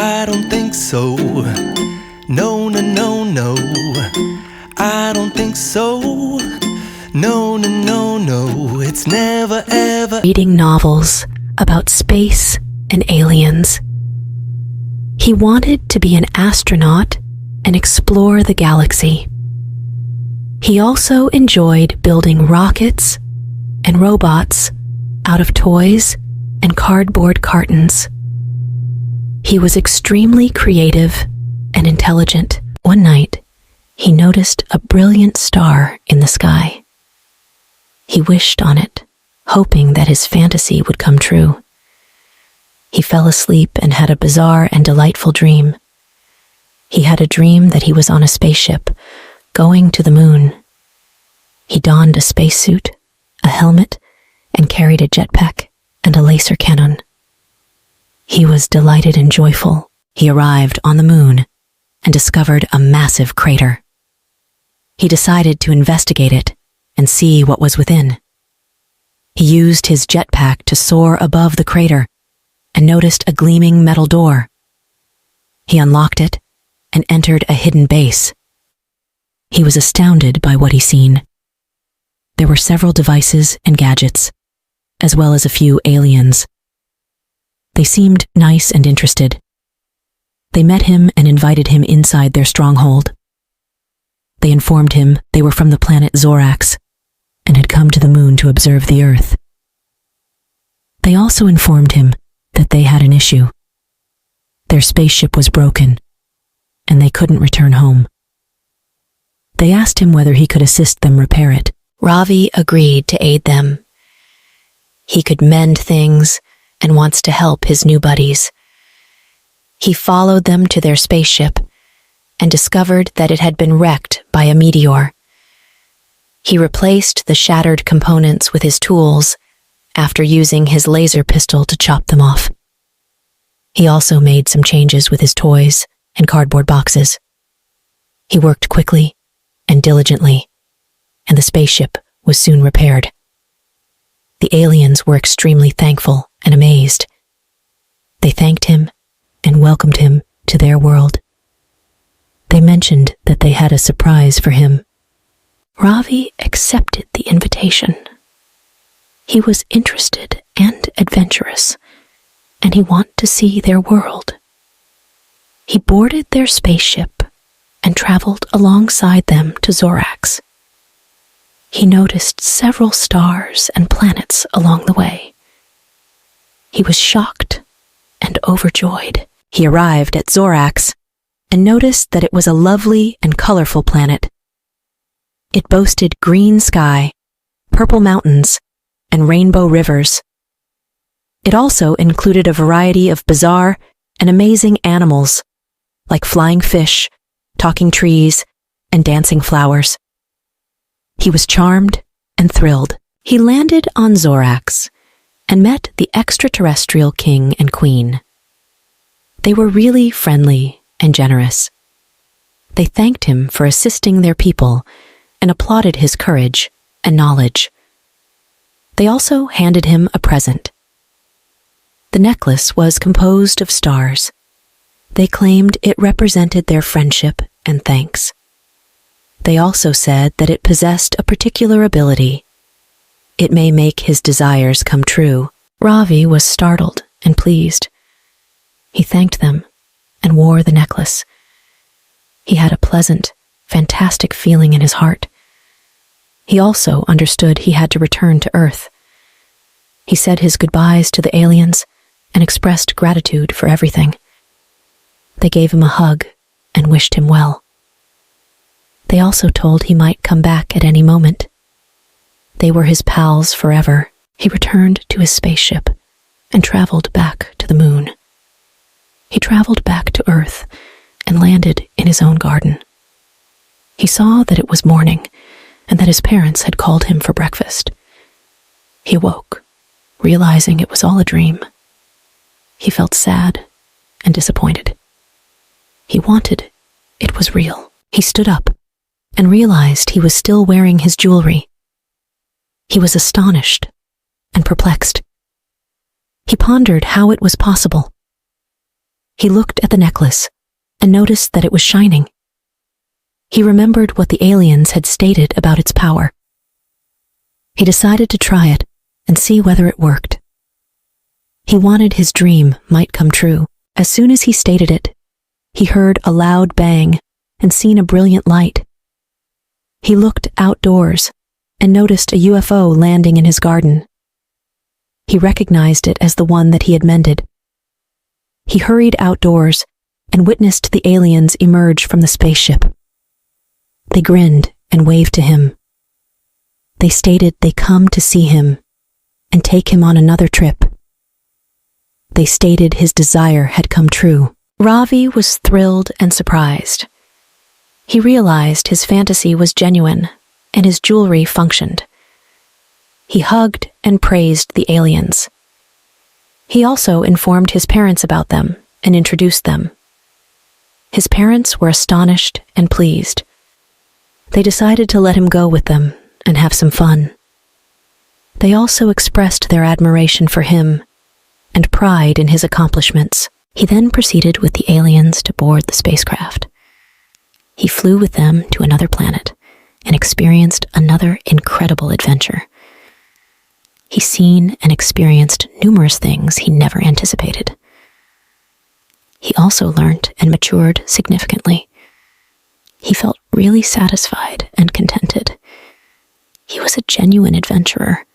I don't think so. No, no, no, no. I don't think so. No, no, no, no. It's never, ever. Reading novels about space and aliens. He wanted to be an astronaut and explore the galaxy. He also enjoyed building rockets and robots out of toys and cardboard cartons. He was extremely creative and intelligent. One night, he noticed a brilliant star in the sky. He wished on it, hoping that his fantasy would come true. He fell asleep and had a bizarre and delightful dream. He had a dream that he was on a spaceship, going to the moon. He donned a spacesuit, a helmet, and carried a jetpack and a laser cannon. He was delighted and joyful. He arrived on the moon and discovered a massive crater. He decided to investigate it and see what was within. He used his jetpack to soar above the crater and noticed a gleaming metal door. He unlocked it and entered a hidden base. He was astounded by what he seen. There were several devices and gadgets, as well as a few aliens. They seemed nice and interested. They met him and invited him inside their stronghold. They informed him they were from the planet Zorax and had come to the moon to observe the Earth. They also informed him that they had an issue. Their spaceship was broken, and they couldn't return home. They asked him whether he could assist them repair it. Ravi agreed to aid them. He could mend things and wants to help his new buddies. He followed them to their spaceship and discovered that it had been wrecked by a meteor. He replaced the shattered components with his tools after using his laser pistol to chop them off. He also made some changes with his toys and cardboard boxes. He worked quickly and diligently, and the spaceship was soon repaired. The aliens were extremely thankful and amazed. They thanked him and welcomed him to their world. They mentioned that they had a surprise for him. Ravi accepted the invitation. He was interested and adventurous, and he wanted to see their world. He boarded their spaceship and traveled alongside them to Zorax. He noticed several stars and planets along the way. He was shocked and overjoyed. He arrived at Zorax and noticed that it was a lovely and colorful planet. It boasted green sky, purple mountains, and rainbow rivers. It also included a variety of bizarre and amazing animals, like flying fish, talking trees, and dancing flowers. He was charmed and thrilled. He landed on Zorax and met the extraterrestrial king and queen. They were really friendly and generous. They thanked him for assisting their people and applauded his courage and knowledge. They also handed him a present. The necklace was composed of stars. They claimed it represented their friendship and thanks. They also said that it possessed a particular ability. It may make his desires come true. Ravi was startled and pleased. He thanked them and wore the necklace. He had a pleasant, fantastic feeling in his heart. He also understood he had to return to Earth. He said his goodbyes to the aliens and expressed gratitude for everything. They gave him a hug and wished him well. They also told he might come back at any moment. They were his pals forever. He returned to his spaceship and traveled back to the moon. He traveled back to Earth and landed in his own garden. He saw that it was morning and that his parents had called him for breakfast. He awoke, realizing it was all a dream. He felt sad and disappointed. He wanted it was real. He stood up and realized he was still wearing his jewelry. He was astonished and perplexed. He pondered how it was possible. He He looked at the necklace and noticed that it was shining. He remembered what the aliens had stated about its power. He decided to try it and see whether it worked. He wanted his dream might come true. As soon as he stated it, he heard a loud bang and seen a brilliant light. He looked outdoors and noticed a UFO landing in his garden. He recognized it as the one that he had mended. He hurried outdoors and witnessed the aliens emerge from the spaceship. They grinned and waved to him. They stated they come to see him and take him on another trip. They stated his desire had come true. Ravi was thrilled and surprised. He realized his fantasy was genuine and his jewelry functioned. He hugged and praised the aliens. He also informed his parents about them and introduced them. His parents were astonished and pleased. They decided to let him go with them and have some fun. They also expressed their admiration for him and pride in his accomplishments. He then proceeded with the aliens to board the spacecraft. He flew with them to another planet and experienced another incredible adventure. He seen and experienced numerous things he never anticipated. He also learned and matured significantly. He felt really satisfied and contented. He was a genuine adventurer